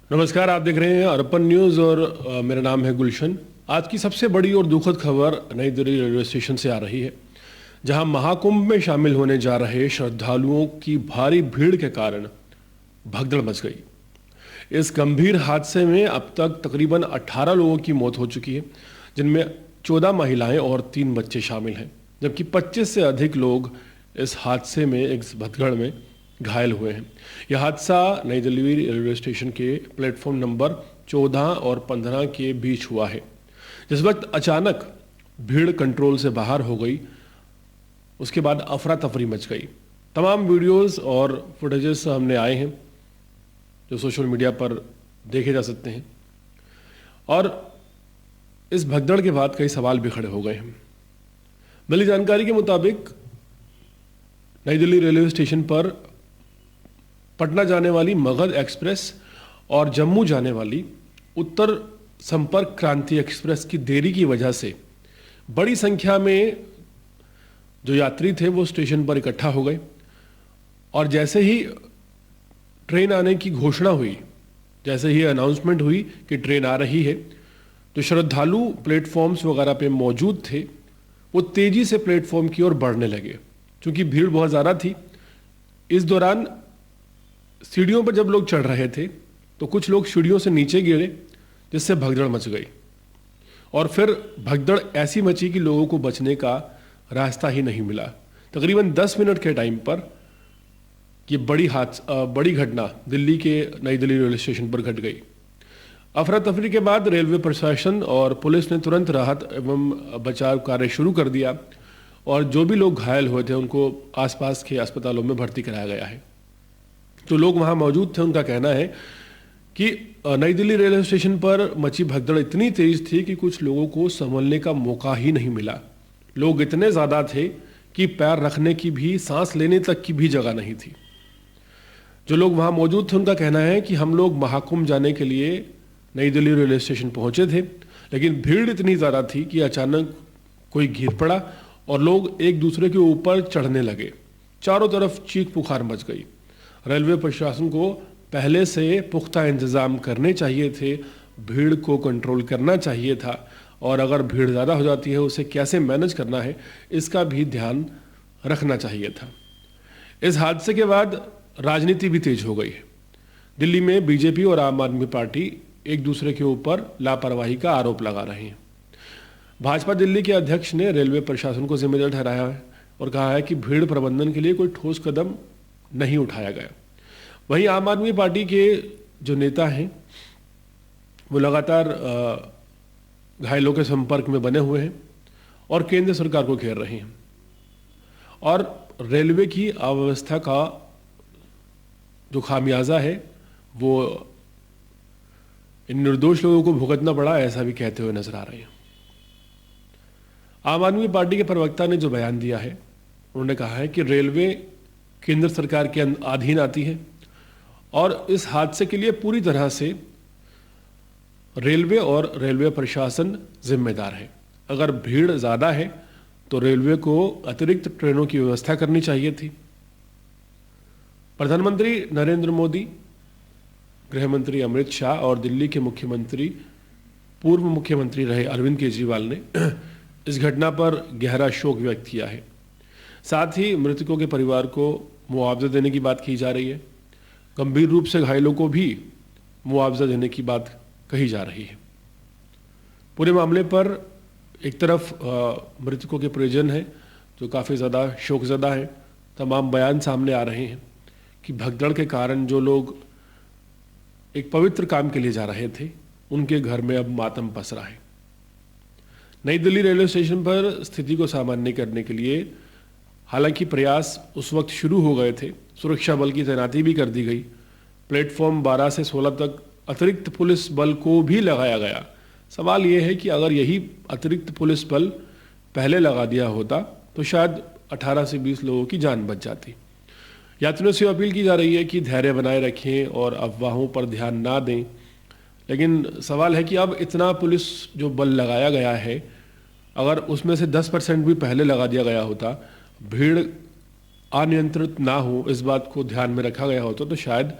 नमस्कार, आप देख रहे हैं अर्पण न्यूज़ और मेरा नाम है गुलशन। आज की सबसे बड़ी और दुखद खबर नई दिल्ली रेलवे स्टेशन से आ रही है, जहां महाकुंभ में शामिल होने जा रहे श्रद्धालुओं की भारी भीड़ के कारण भगदड़ मच गई। इस गंभीर हादसे में अब तक तकरीबन 18 लोगों की मौत हो चुकी है, जिनमें 14 महिलाएं और 3 बच्चे शामिल हैं, जबकि 25 से अधिक लोग इस हादसे में इस भगदड़ में घायल हुए हैं। यह हादसा नई दिल्ली रेलवे स्टेशन के प्लेटफॉर्म नंबर 14 और 15 के बीच हुआ है। जिस वक्त अचानक भीड़ कंट्रोल से बाहर हो गई, उसके बाद अफरा तफरी मच गई। तमाम वीडियोस और फुटेजेस हमने आए हैं जो सोशल मीडिया पर देखे जा सकते हैं, और इस भगदड़ के बाद कई सवाल भी खड़े हो गए हैं। मिली जानकारी के मुताबिक नई दिल्ली रेलवे स्टेशन पर पटना जाने वाली मगध एक्सप्रेस और जम्मू जाने वाली उत्तर संपर्क क्रांति एक्सप्रेस की देरी की वजह से बड़ी संख्या में जो यात्री थे वो स्टेशन पर इकट्ठा हो गए, और जैसे ही ट्रेन आने की घोषणा हुई, जैसे ही अनाउंसमेंट हुई कि ट्रेन आ रही है, तो श्रद्धालु प्लेटफॉर्म्स वगैरह पे मौजूद थे वो तेजी से प्लेटफॉर्म की ओर बढ़ने लगे, क्योंकि भीड़ बहुत ज़्यादा थी। इस दौरान सीढ़ियों पर जब लोग चढ़ रहे थे तो कुछ लोग सीढ़ियों से नीचे गिरे, जिससे भगदड़ मच गई, और फिर भगदड़ ऐसी मची कि लोगों को बचने का रास्ता ही नहीं मिला। तकरीबन 10 मिनट के टाइम पर ये बड़ी घटना दिल्ली के नई दिल्ली रेलवे स्टेशन पर घट गई। अफरा तफरी के बाद रेलवे प्रशासन और पुलिस ने तुरंत राहत एवं बचाव कार्य शुरू कर दिया, और जो भी लोग घायल हुए थे उनको आसपास के अस्पतालों में भर्ती कराया गया है। जो लोग वहाँ मौजूद थे उनका कहना है कि नई दिल्ली रेलवे स्टेशन पर मची भगदड़ इतनी तेज थी कि कुछ लोगों को संभलने का मौका ही नहीं मिला। लोग इतने ज़्यादा थे कि पैर रखने की भी, सांस लेने तक की भी जगह नहीं थी। जो लोग वहाँ मौजूद थे उनका कहना है कि हम लोग महाकुंभ जाने के लिए नई दिल्ली रेलवे स्टेशन पहुँचे थे, लेकिन भीड़ इतनी ज़्यादा थी कि अचानक कोई गिर पड़ा और लोग एक दूसरे के ऊपर चढ़ने लगे। चारों तरफ चीख पुकार मच गई। रेलवे प्रशासन को पहले से पुख्ता इंतज़ाम करने चाहिए थे, भीड़ को कंट्रोल करना चाहिए था, और अगर भीड़ ज़्यादा हो जाती है उसे कैसे मैनेज करना है इसका भी ध्यान रखना चाहिए था। इस हादसे के बाद राजनीति भी तेज हो गई है। दिल्ली में बीजेपी और आम आदमी पार्टी एक दूसरे के ऊपर लापरवाही का आरोप लगा रहे हैं। भाजपा दिल्ली के अध्यक्ष ने रेलवे प्रशासन को जिम्मेदार ठहराया है और कहा है कि भीड़ प्रबंधन के लिए कोई ठोस कदम नहीं उठाया गया। वहीं आम आदमी पार्टी के जो नेता हैं वो लगातार घायलों के संपर्क में बने हुए हैं और केंद्र सरकार को घेर रहे हैं, और रेलवे की अव्यवस्था का जो खामियाजा है वो इन निर्दोष लोगों को भुगतना पड़ा, ऐसा भी कहते हुए नजर आ रहे हैं। आम आदमी पार्टी के प्रवक्ता ने जो बयान दिया है, उन्होंने कहा है कि रेलवे केंद्र सरकार के अधीन आती है और इस हादसे के लिए पूरी तरह से रेलवे और रेलवे प्रशासन जिम्मेदार है। अगर भीड़ ज़्यादा है तो रेलवे को अतिरिक्त ट्रेनों की व्यवस्था करनी चाहिए थी। प्रधानमंत्री नरेंद्र मोदी, गृह मंत्री अमित शाह और दिल्ली के पूर्व मुख्यमंत्री रहे अरविंद केजरीवाल ने इस घटना पर गहरा शोक व्यक्त किया है। साथ ही मृतकों के परिवार को मुआवजा देने की बात की जा रही है। गंभीर रूप से घायलों को भी मुआवजा देने की बात कही जा रही है। पूरे मामले पर एक तरफ मृतकों के परिजन हैं जो काफ़ी ज़्यादा शोकज़दा हैं। तमाम बयान सामने आ रहे हैं कि भगदड़ के कारण जो लोग एक पवित्र काम के लिए जा रहे थे उनके घर में अब मातम पस रहा है। नई दिल्ली रेलवे स्टेशन पर स्थिति को सामान्य करने के लिए हालांकि प्रयास उस वक्त शुरू हो गए थे, सुरक्षा बल की तैनाती भी कर दी गई। प्लेटफॉर्म 12 से 16 तक अतिरिक्त पुलिस बल को भी लगाया गया। सवाल ये है कि अगर यही अतिरिक्त पुलिस बल पहले लगा दिया होता तो शायद 18 से 20 लोगों की जान बच जाती। यात्रियों से अपील की जा रही है कि धैर्य बनाए रखें और अफवाहों पर ध्यान ना दें, लेकिन सवाल है कि अब इतना पुलिस जो बल लगाया गया है, अगर उसमें से 10% भी पहले लगा दिया गया होता, भीड़ अनियंत्रित ना हो, इस बात को ध्यान में रखा गया होता तो शायद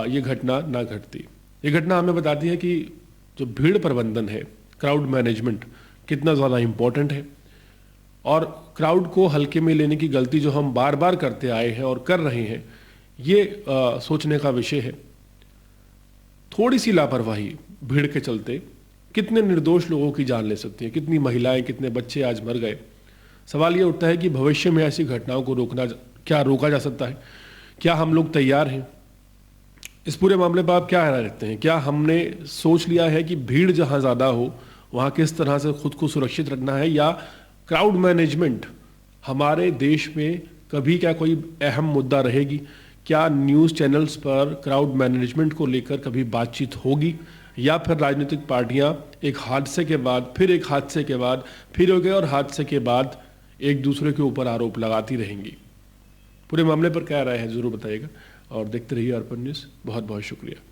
ये घटना ना घटती। ये घटना हमें बताती है कि जो भीड़ प्रबंधन है, क्राउड मैनेजमेंट कितना ज़्यादा इम्पोर्टेंट है, और क्राउड को हल्के में लेने की गलती जो हम बार बार करते आए हैं और कर रहे हैं, ये सोचने का विषय है। थोड़ी सी लापरवाही भीड़ के चलते कितने निर्दोष लोगों की जान ले सकती है, कितनी महिलाएं, कितने बच्चे आज मर गए। सवाल ये उठता है कि भविष्य में ऐसी घटनाओं को रोका जा सकता है? क्या हम लोग तैयार हैं? इस पूरे मामले पर आप क्या राय रखते हैं? क्या हमने सोच लिया है कि भीड़ जहां ज़्यादा हो वहां किस तरह से खुद को सुरक्षित रखना है, या क्राउड मैनेजमेंट हमारे देश में कभी क्या कोई अहम मुद्दा रहेगी? क्या न्यूज़ चैनल्स पर क्राउड मैनेजमेंट को लेकर कभी बातचीत होगी, या फिर राजनीतिक पार्टियां एक हादसे के बाद फिर एक हादसे के बाद फिर हो गए और हादसे के बाद एक दूसरे के ऊपर आरोप लगाती रहेंगी? पूरे मामले पर क्या राय है ज़रूर बताइएगा, और देखते रहिए अर्पण न्यूज़। बहुत बहुत शुक्रिया।